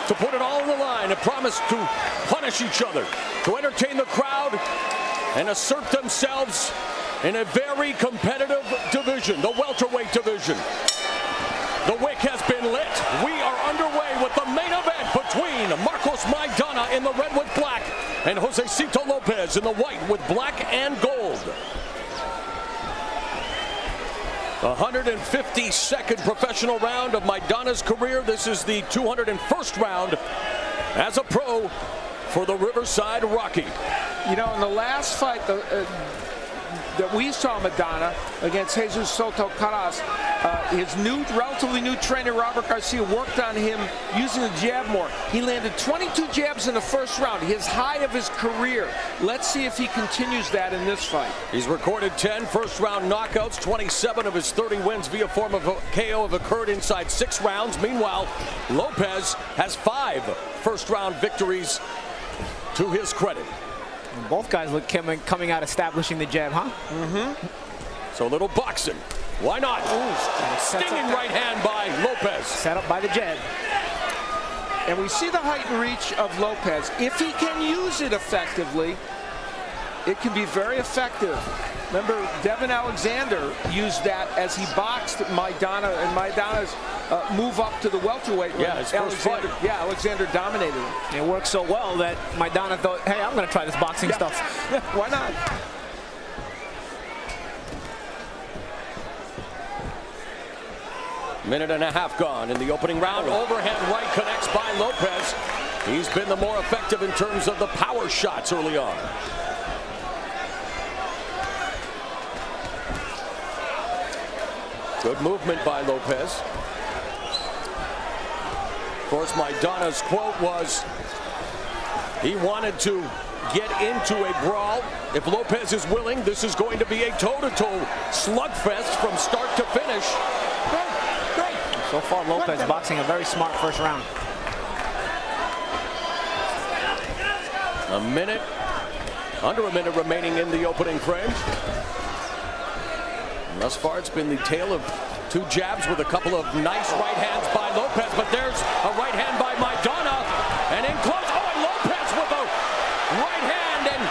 to put it all on the line and promise to punish each other, to entertain the crowd and assert themselves in a very competitive division, the welterweight division. The wick has been lit. We are underway with the main event between Marcos Maidana in the red with black and Josesito Lopez in the white with black and gold. The 152nd professional round of Maidana's career. This is the 201st round as a pro for the Riverside Rocky. You know, in the last fight that we saw Maidana against Josesito Lopez, his relatively new trainer, Robert Garcia, worked on him using the jab more. He landed 22 jabs in the first round, his high of his career. Let's see if he continues that in this fight. He's recorded 10 first-round knockouts. 27 of his 30 wins via form of KO have occurred inside 6 rounds. Meanwhile, Lopez has 5 first-round victories to his credit. Both guys look coming out establishing the jab, huh? So a little boxing. Why not? Ooh, stinging right hand by Lopez. Set up by the jab. And we see the height and reach of Lopez. If he can use it effectively, it can be very effective. Remember, Devin Alexander used that as he boxed Maidana, and Maidana's move up to the welterweight. Yeah, his first fight. Yeah, Alexander dominated him. It worked so well that Maidana thought, hey, I'm going to try this boxing stuff. Why not? Minute and a half gone in the opening round. Overhand right connects by Lopez. He's been the more effective in terms of the power shots early on. Good movement by Lopez. Of course, Maidana's quote was he wanted to get into a brawl. If Lopez is willing, this is going to be a toe-to-toe slugfest from start to finish. So far, Lopez boxing a very smart first round. Under a minute remaining in the opening frame. And thus far, it's been the tale of 2 jabs with a couple of nice right hands by Lopez. But there's a right hand by Maidana. And in close, and Lopez with a right hand. And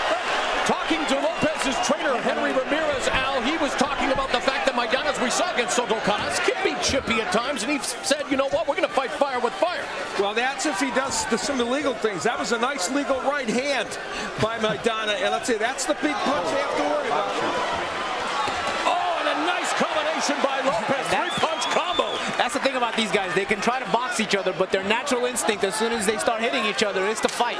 talking to Lopez's trainer, Henry Ramirez, Al, he was talking about the fact that Maidana's we saw against Soto Canas can be chippy at times. And he said, you know what, we're going to fight fire with fire. Well, that's if he does some illegal things. That was a nice legal right hand by Maidana. And let's say that's the big punch they have to worry about. Oh, and a nice combination by Lopez. 3-punch combo. That's the thing about these guys. They can try to box each other, but their natural instinct as soon as they start hitting each other is to fight.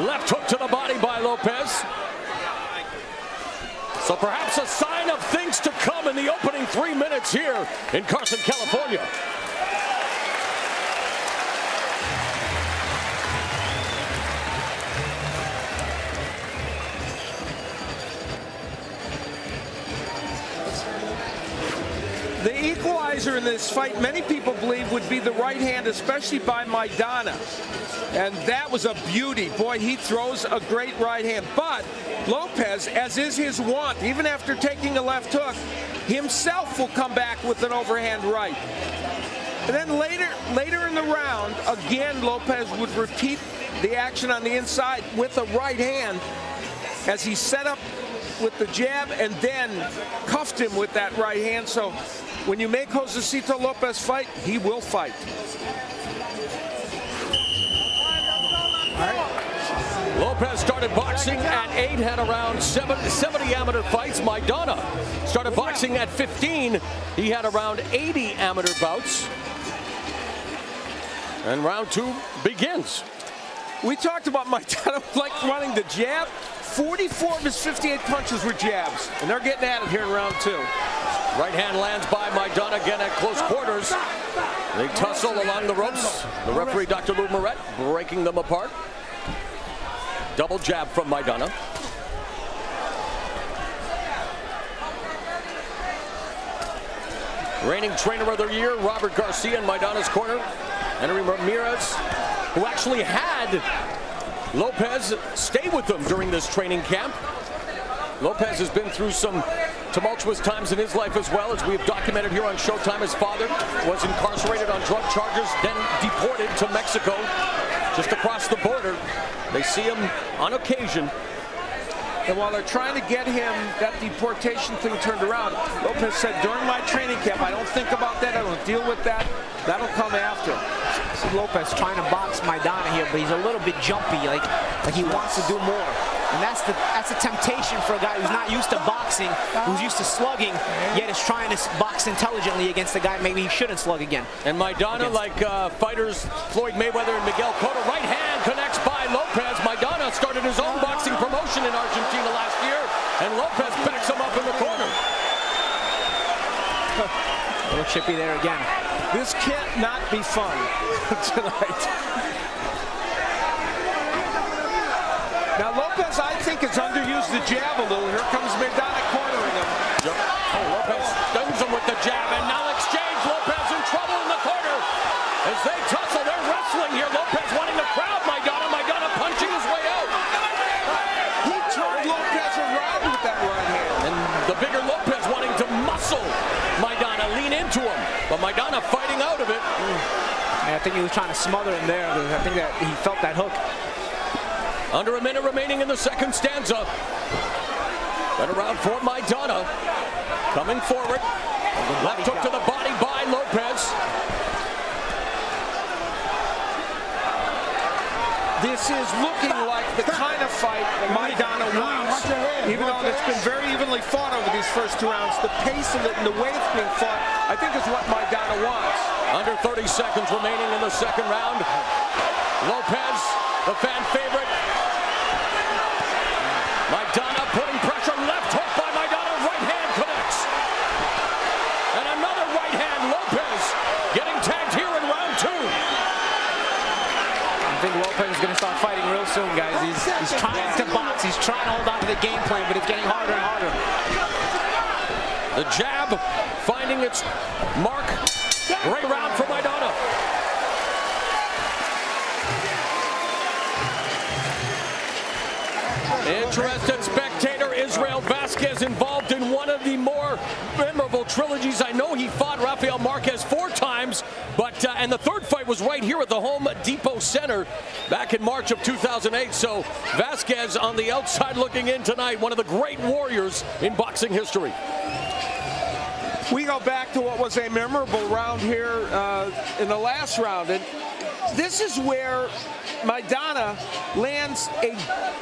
Left hook to the body by Lopez. So perhaps a sign of things to come in the opening 3 minutes here in Carson, California. The equalizer in this fight, many people believe, would be the right hand, especially by Maidana. And that was a beauty. Boy, he throws a great right hand. But Lopez, as is his wont, even after taking a left hook, himself will come back with an overhand right. And then later in the round, again, Lopez would repeat the action on the inside with a right hand as he set up with the jab and then cuffed him with that right hand. So when you make Josesito Lopez fight, he will fight. Lopez started boxing at 8, had around 70 amateur fights. Maidana started boxing at 15. He had around 80 amateur bouts. And round 2 begins. We talked about Maidana like running the jab. 44 of his 58 punches were jabs, and they're getting at it here in round 2. Right hand lands by Maidana again at close quarters. They tussle along the ropes. The referee, Dr. Lou Moret, breaking them apart. Double jab from Maidana. Reigning trainer of the year, Robert Garcia in Maidana's corner. Henry Ramirez, who actually had Lopez stay with them during this training camp. Lopez has been through some tumultuous times in his life as well, as we have documented here on Showtime. His father was incarcerated on drug charges, then deported to Mexico, just across the border. They see him on occasion. And while they're trying to get him that deportation thing turned around, Lopez said, during my training camp, I don't think about that. I don't deal with that. That'll come after. See Lopez trying to box Maidana here, but he's a little bit jumpy, like he wants to do more. And that's the temptation for a guy who's not used to boxing, who's used to slugging, yet is trying to box intelligently against a guy maybe he shouldn't slug again. And Maidana, like fighters Floyd Mayweather and Miguel Cotto, right hand connects by Lopez. Maidana started his own boxing promotion in Argentina last year, and Lopez backs him up in the corner. A little chippy there again. This can't not be fun tonight. Now Lopez, I think, has underused the jab a little. Here comes Maidana cornering him. Oh, Lopez stuns him with the jab, and now exchange. Lopez in trouble in the corner. As they tussle, they're wrestling here. Lopez wanting to crowd Maidana. Maidana punching his way out. He turned Lopez around with that right hand. And the bigger Lopez wanting to muscle Maidana, lean into him. But Maidana fighting out of it. I think he was trying to smother him there. I think that he felt that hook. Under a minute remaining in the second stanza. Better round for Maidana. Coming forward. Left hook to the body by Lopez. This is looking like the kind of fight Maidana wants. Even though it's been very evenly fought over these first 2 rounds, the pace of it and the way it's being fought, I think is what Maidana wants. Under 30 seconds remaining in the second round. Lopez, the fan favorite. Maidana putting pressure. Left hook by Maidana. Right hand connects. And another right hand. Lopez getting tagged here in round 2. I think Lopez is going to start fighting real soon, guys. He's trying to box. He's trying to hold on to the game plan, but it's getting harder and harder. The jab finding its mark. Great round for Maidana. Interested spectator Israel Vasquez involved in one of the more memorable trilogies. I know he fought Rafael Marquez 4 times, but and the third fight was right here at the Home Depot Center back in March of 2008. So Vasquez on the outside looking in tonight, one of the great warriors in boxing history. We go back to what was a memorable round here in the last round, and this is where Maidana lands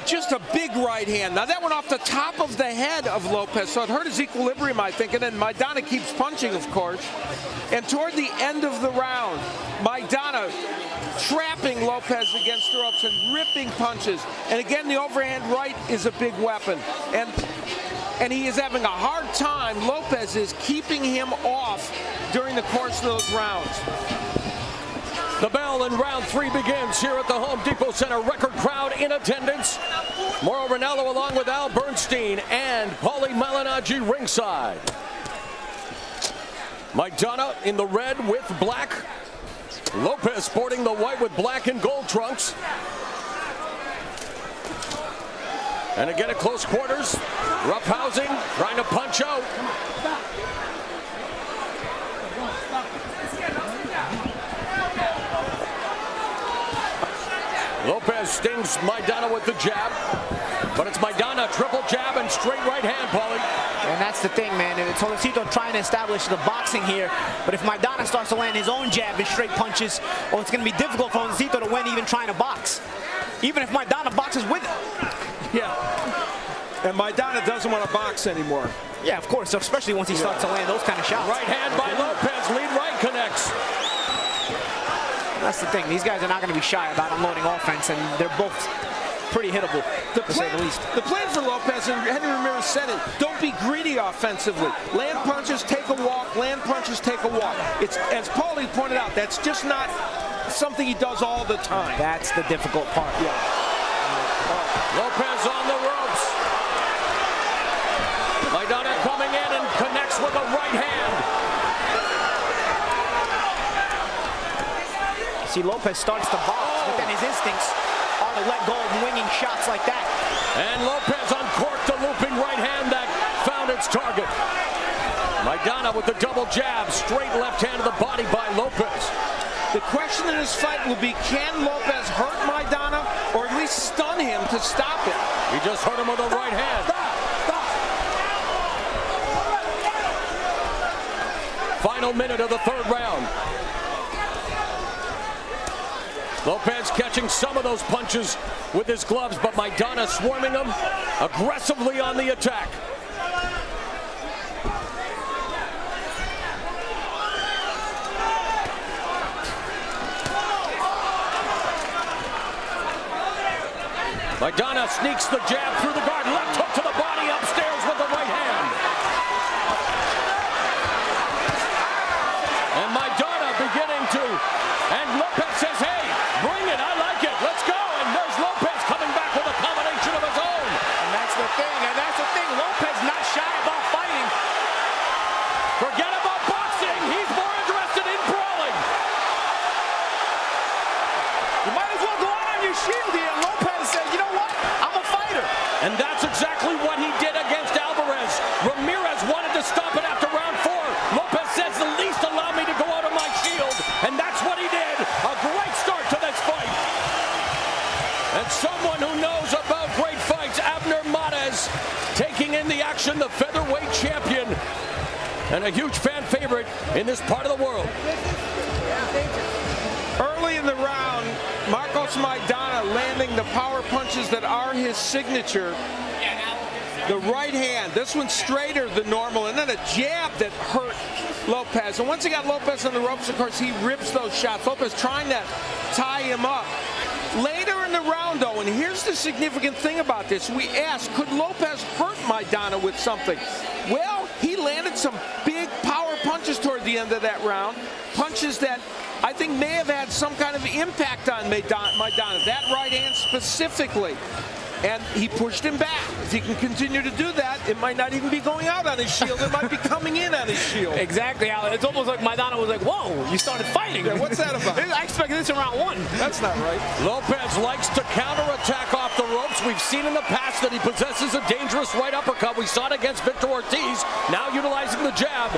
just a big right hand. Now that went off the top of the head of Lopez, so it hurt his equilibrium, I think, and then Maidana keeps punching, of course. And toward the end of the round, Maidana trapping Lopez against the ropes and ripping punches. And again, the overhand right is a big weapon. And he is having a hard time. Lopez is keeping him off during the course of those rounds. The bell in round 3 begins here at the Home Depot Center. Record crowd in attendance. Mauro Ranallo along with Al Bernstein and Paulie Malignaggi ringside. Maidana in the red with black. Lopez sporting the white with black and gold trunks. And again at close quarters, rough housing, trying to punch out. Lopez stings Maidana with the jab, but it's Maidana, triple jab and straight right hand, Paulie. And that's the thing, man. It's Josesito trying to establish the boxing here, but if Maidana starts to land his own jab and straight punches, well, it's going to be difficult for Josesito to win even trying to box, even if Maidana boxes with it. Yeah, and Maidana doesn't want to box anymore. Yeah, of course, especially once he starts to land those kind of shots. Right hand by Lopez, lead right connects. That's the thing. These guys are not going to be shy about unloading offense, and they're both pretty hittable, to say the least. The plan for Lopez, and Henry Ramirez said it, don't be greedy offensively. Land punches, take a walk. Land punches, take a walk. It's, as Paulie pointed out, that's just not something he does all the time. That's the difficult part. Yeah. Lopez on the ropes. Maidana coming in and connects with a right hand. See, Lopez starts to box, but then his instincts are to let go of winging shots like that. And Lopez uncorked the looping right hand that found its target. Maidana with the double jab, straight left hand to the body by Lopez. The question in this fight will be, can Lopez hurt Maidana or at least stun him to stop him? He just hurt him with a right hand. Final minute of the third round. Lopez catching some of those punches with his gloves, but Maidana swarming him aggressively on the attack. Maidana sneaks the jab through the guard, left hook to the body, upstairs with the right hand. And Maidana beginning to, and Lopez says, hey, bring it, I like it, let's go. And there's Lopez coming back with a combination of his own. And that's the thing, Lopez not shy about fighting. Forget about boxing, he's more interested in brawling. You might as well go out on your shield here. Lopez said, you know what, I'm a fighter. And that's exactly what he did against Alvarez. Ramirez wanted to stop it after round 4. Lopez says, the least allow me to go out of my shield. And that's what he did. A great start to this fight. And someone who knows about great fights, Adrien Broner, taking in the action, the featherweight champion. And a huge fan favorite in this part of the world. Early in the round, Marcos Maidana landing the power punches that are his signature. The right hand, this one's straighter than normal, and then a jab that hurt Lopez. And once he got Lopez on the ropes, of course, he rips those shots. Lopez trying to tie him up. Later in the round, though, and here's the significant thing about this, we asked, could Lopez hurt Maidana with something? Well, he landed some big power punches toward the end of that round, punches that I think may have had some kind of impact on Maidana, that right hand specifically. And he pushed him back. If he can continue to do that, it might not even be going out on his shield. It might be coming in on his shield. Exactly, Alan. It's almost like Maidana was like, whoa, you started fighting. Yeah, what's that about? I expected this in round 1. That's not right. Lopez likes to counterattack off the ropes. We've seen in the past that he possesses a dangerous right uppercut. We saw it against Victor Ortiz, now utilizing the jab.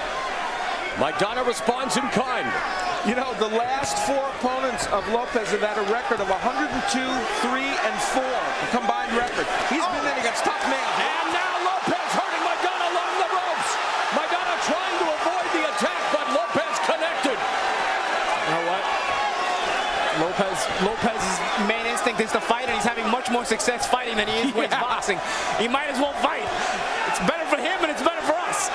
Maidana responds in kind. You know, the last 4 opponents of Lopez have had a record of 102, 3, and 4, a combined record. He's been in against tough men. And now Lopez hurting Maidana along the ropes. Maidana trying to avoid the attack, but Lopez connected. You know what? Lopez's main instinct is to fight, and he's having much more success fighting than he is with boxing. He might as well fight. It's better for him, and it's better for us.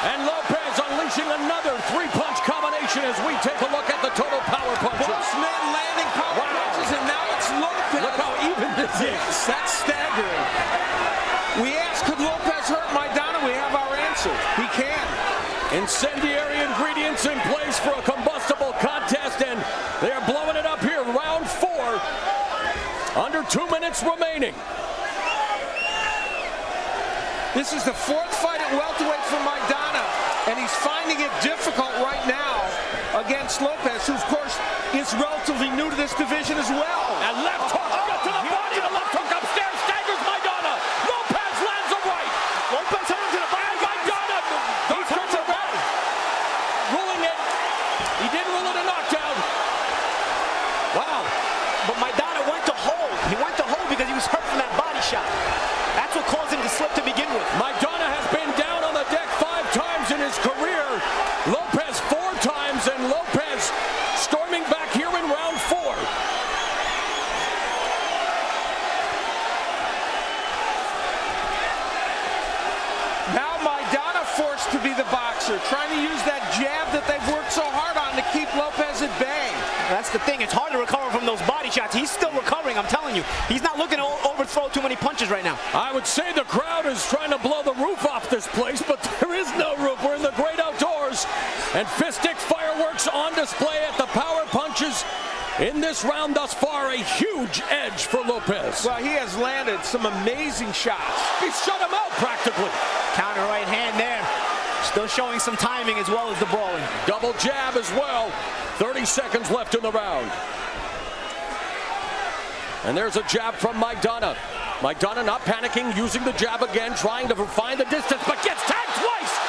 And Lopez unleashing another 3-punch combination as we take a look at the total power punches. Both men landing power punches, and now it's Lopez. Look how even this is. That's staggering. We asked, could Lopez hurt Maidana? We have our answer. He can. Incendiary ingredients in place for a combustible contest, and they are blowing it up here. Round 4. Under 2 minutes remaining. This is the 4th fight at welterweight for Maidana, and he's finding it difficult right now against Lopez, who, of course, is relatively new to this division as well. And left hook to the body, the left hook upstairs, staggers Maidana. Lopez lands a right. Lopez hit him to the body. Maidana goes to the right. Ruling it. He didn't rule it a knockdown. Wow. But Maidana went to hold. He went to hold because he was hurt from that body shot. That's what caused him to slip to begin with. Maidana has been down on the deck 5 times in his career. Lopez 4 times, and Lopez storming back here in round 4. Now Maidana forced to be the boxer, trying to use that jab that they've worked so hard on to keep Lopez at bay. That's the thing. It's hard to recover from those body shots. He's still recovering, I'm telling you. He's not looking to overthrow too many punches right now. I would say the crowd is trying to blow the roof off this place, but there is no roof. We're in the great outdoors. And fistic fireworks on display at the power punches. In this round thus far, a huge edge for Lopez. Well, he has landed some amazing shots. He shut him out practically. Counter right hand there. Still showing some timing as well as the brawling. Double jab as well. 30 seconds left in the round. And there's a jab from Maidana. Maidana not panicking, using the jab again, trying to find the distance, but gets tagged twice.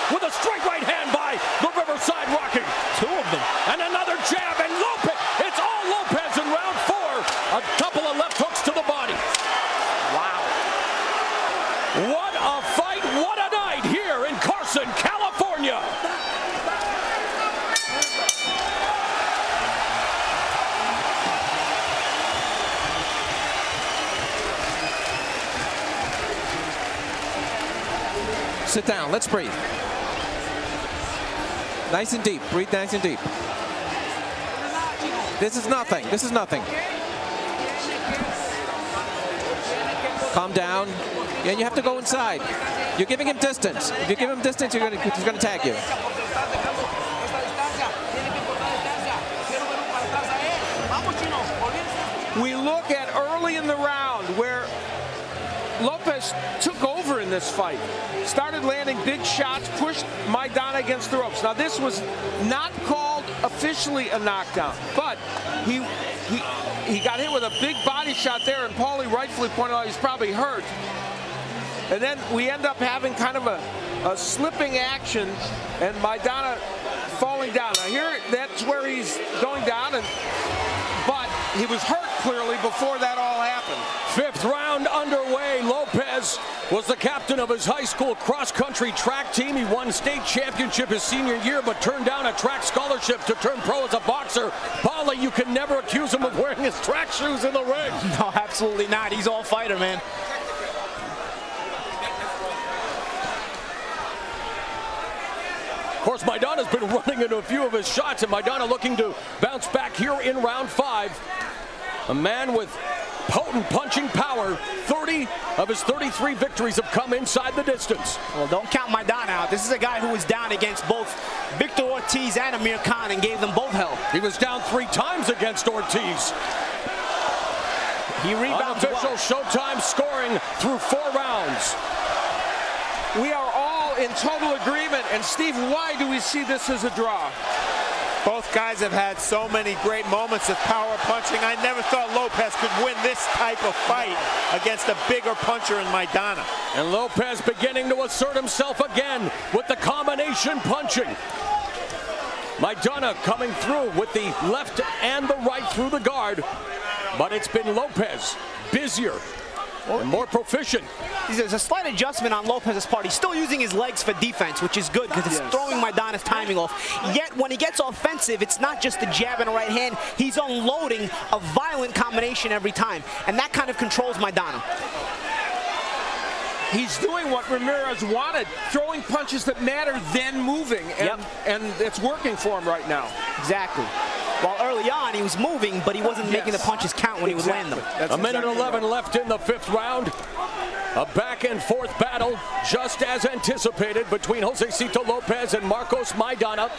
Sit down. Let's breathe. Nice and deep. Breathe nice and deep. This is nothing. This is nothing. Calm down. And you have to go inside. You're giving him distance. If you give him distance, he's going to tag you. We look at early in the round where Lopez took over in this fight. Started landing big shots, pushed Maidana against the ropes. Now this was not called officially a knockdown, but he got hit with a big body shot there, and Paulie rightfully pointed out he's probably hurt. And then we end up having kind of a slipping action, and Maidana falling down. Now here, that's where he's going down, but he was hurt clearly before that all happened. Fifth round underway. Lopez was the captain of his high school cross-country track team. He won state championship his senior year, but turned down a track scholarship to turn pro as a boxer. Paulie, you can never accuse him of wearing his track shoes in the ring. No, absolutely not. He's all fighter, man. Of course, Maidana's been running into a few of his shots, and Maidana looking to bounce back here in round 5. A man with potent punching power. 30 of his 33 victories have come inside the distance. Well, don't count Maidana out. This is a guy who was down against both Victor Ortiz and Amir Khan and gave them both hell. He was down 3 times against Ortiz. He rebounds Unofficial well. Showtime scoring through 4 rounds. We are all in total agreement. And Steve, why do we see this as a draw? Both guys have had so many great moments of power punching. I never thought Lopez could win this type of fight against a bigger puncher in Maidana. And Lopez beginning to assert himself again with the combination punching. Maidana coming through with the left and the right through the guard. But it's been Lopez busier and more proficient. There's a slight adjustment on Lopez's part. He's still using his legs for defense, which is good because it's throwing Maidana's timing off. Yet when he gets offensive, it's not just the jab and a right hand. He's unloading a violent combination every time, and that kind of controls Maidana. He's doing what Ramirez wanted, throwing punches that matter, then moving, and it's working for him right now. Exactly. While early on, he was moving, but he wasn't making the punches count when he would land them. A minute 11 left in the 5th round. A back and forth battle, just as anticipated, between Josesito Lopez and Marcos Maidana.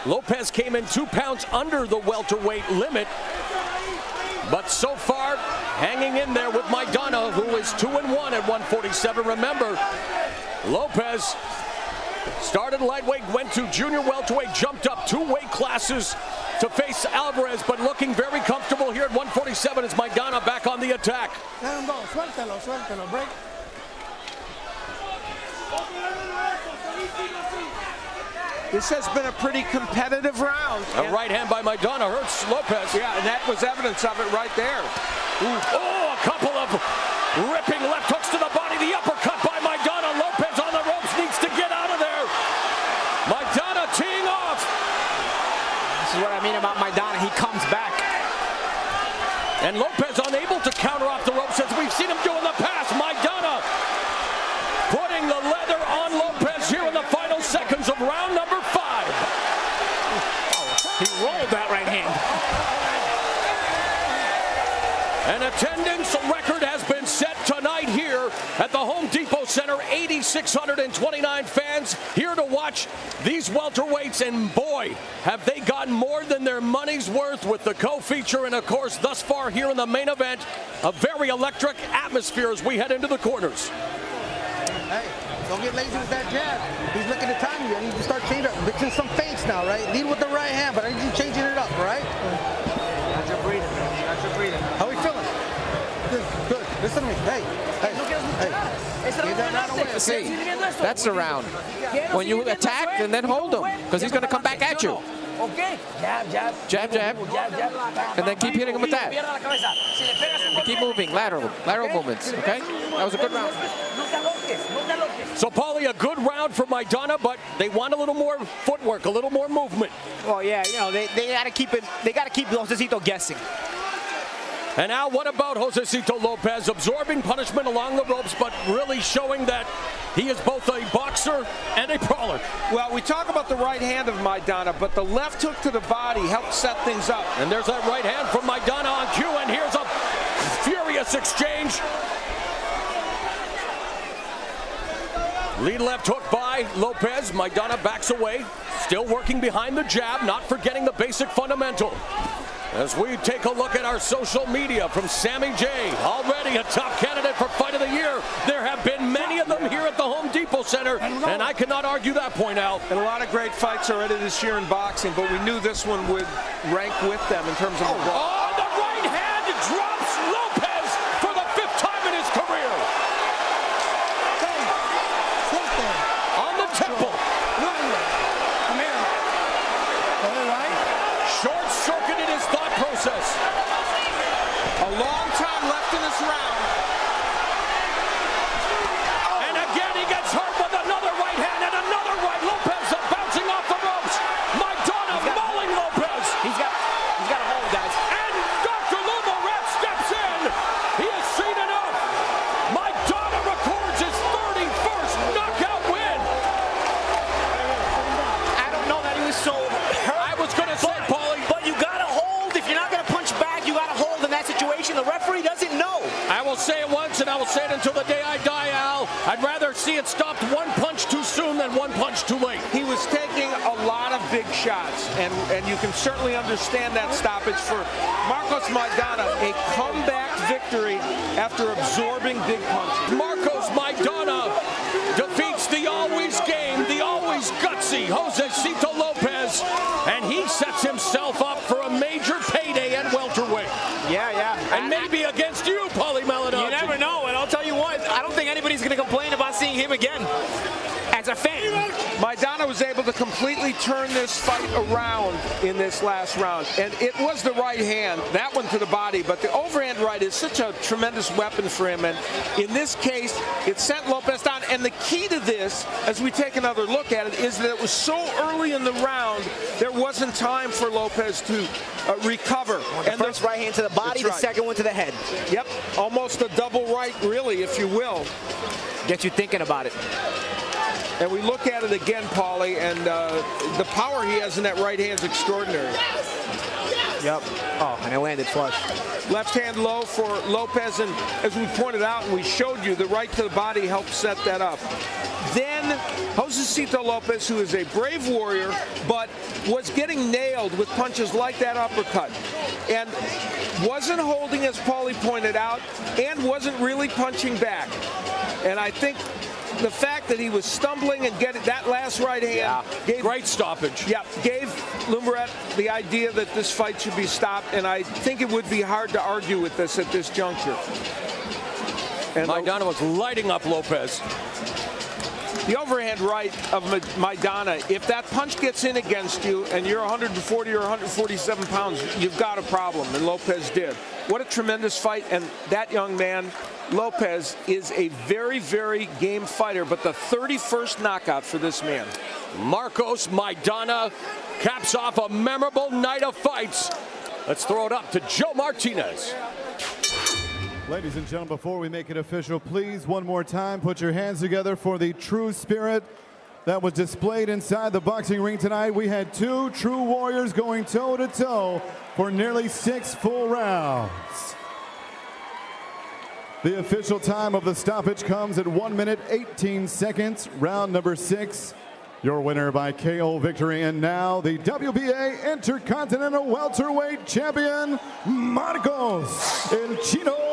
Lopez came in 2 pounds under the welterweight limit, but so far hanging in there with Maidana, who is 2-1 at 147. Remember, Lopez started lightweight, went to junior welterweight, jumped up 2 weight classes to face Alvarez, but looking very comfortable here at 147 as Maidana back on the attack. Let him go. Suéltalo, suéltalo. Break. This has been a pretty competitive round. A right hand by Maidana hurts Lopez. Yeah, and that was evidence of it right there. Oh, a couple of ripping left hooks to the body. The uppercut by Maidana. Lopez on the ropes, needs to get out of there. Maidana teeing off. This is what I mean about Maidana. He comes back. And Lopez unable to counter off the ropes as we've seen him do in the past. Maidana putting the leather on Lopez here in the final seconds of round number 5. He rolled that right hand. An attendance record has been set tonight here at the Home Depot Center. 8,629 fans here to watch these welterweights, and boy, have they gotten more than their money's worth with the co-feature, and of course, thus far here in the main event, a very electric atmosphere as we head into the corners. Hey, don't get lazy with that jab. He's looking to time you. I need you to start changing up. Mixing some feints now, right? Lead with the right hand, but I need you changing it up, right? That's your breathing, man. That's your breathing. How are we feeling? Good. Listen to me. Hey. Get that out of the way. See, that's the round. When you attack, and then hold him, because he's going to come back at you. Okay. Jab. Jab, jab. And then keep hitting him with that. And keep moving, lateral movements, okay? That was a good round. So, Paulie, a good round for Maidana, but they want a little more footwork, a little more movement. Well, yeah, you know, they got to keep it. They got to keep Josesito guessing. And now what about Josesito Lopez absorbing punishment along the ropes, but really showing that he is both a boxer and a brawler? Well, we talk about the right hand of Maidana, but the left hook to the body helped set things up. And there's that right hand from Maidana on cue, and here's a furious exchange. Lead left hook by Lopez. Maidana backs away, still working behind the jab, not forgetting the basic fundamental. As we take a look at our social media from Sammy J, already a top candidate for Fight of the Year. There have been many of them here at the Home Depot Center, and I cannot argue that point, Al. And a lot of great fights already this year in boxing, but we knew this one would rank with them in terms of the brawl. Oh, the right hand drops Lopez for the 5th time in his career. On the temple. Come here. All right. Short-circuited his thought process. A long time left in this round. And again, he gets hurt with another right hand and another right. Lopez bouncing off the ropes. Maidana mauling Lopez. He's got a hold, guys. And Dr. Lumaret steps in. He has seen enough. Maidana records his 31st knockout win. I don't know that he was so hurt. I was going to say, Paulie. But you got to hold. If you're not going to punch back, you got to hold in that situation. The referee doesn't know. I will say it once, and I will say it until the day I die, Al. I'd rather see it stopped one punch too soon than one punch too late. He was taking a lot of big shots, and you can certainly understand that stoppage for Marcos Maidana, a comeback victory after absorbing big punches. Marcos Maidana defeats the always game, the always gutsy Josesito Lopez, and he sets himself up for a major payday at welterweight. Yeah. And maybe against you, Paulie Malignaggi. You never know, and I'll tell you what, I don't think anybody's going to complain about seeing him again as a fan. Maidana was able to completely turn this fight around in this last round, and it was the right hand, that one to the body, but the overhand right is such a tremendous weapon for him, and in this case, it sent Lopez down, and the key to this, as we take another look at it, is that it was so early in the round, there wasn't time for Lopez to recover. The first right hand to the body, the second one to the head. Yep, almost a double right, really, if you will. Gets you thinking about it. And we look at it again, Paulie, and the power he has in that right hand is extraordinary. Yep. Oh, and it landed flush. Left hand low for Lopez, and as we pointed out and we showed you, the right to the body helped set that up. Then Josesito Lopez, who is a brave warrior, but was getting nailed with punches like that uppercut, and wasn't holding, as Paulie pointed out, and wasn't really punching back. And I think the fact that he was stumbling and getting that last right hand gave great stoppage. Yeah, gave Lumaret the idea that this fight should be stopped, and I think it would be hard to argue with this at this juncture. And Maidana was lighting up Lopez. The overhand right of Maidana, if that punch gets in against you and you're 140 or 147 pounds, you've got a problem, and Lopez did. What a tremendous fight, and that young man, Lopez, is a very, very game fighter, but the 31st knockout for this man. Marcos Maidana caps off a memorable night of fights. Let's throw it up to Joe Martinez. Ladies and gentlemen, before we make it official, please, one more time, put your hands together for the true spirit that was displayed inside the boxing ring tonight. We had two true warriors going toe-to-toe for nearly 6 full rounds. The official time of the stoppage comes at 1 minute, 18 seconds, round number 6. Your winner by KO victory, and now the WBA Intercontinental Welterweight Champion, Marcos El Chino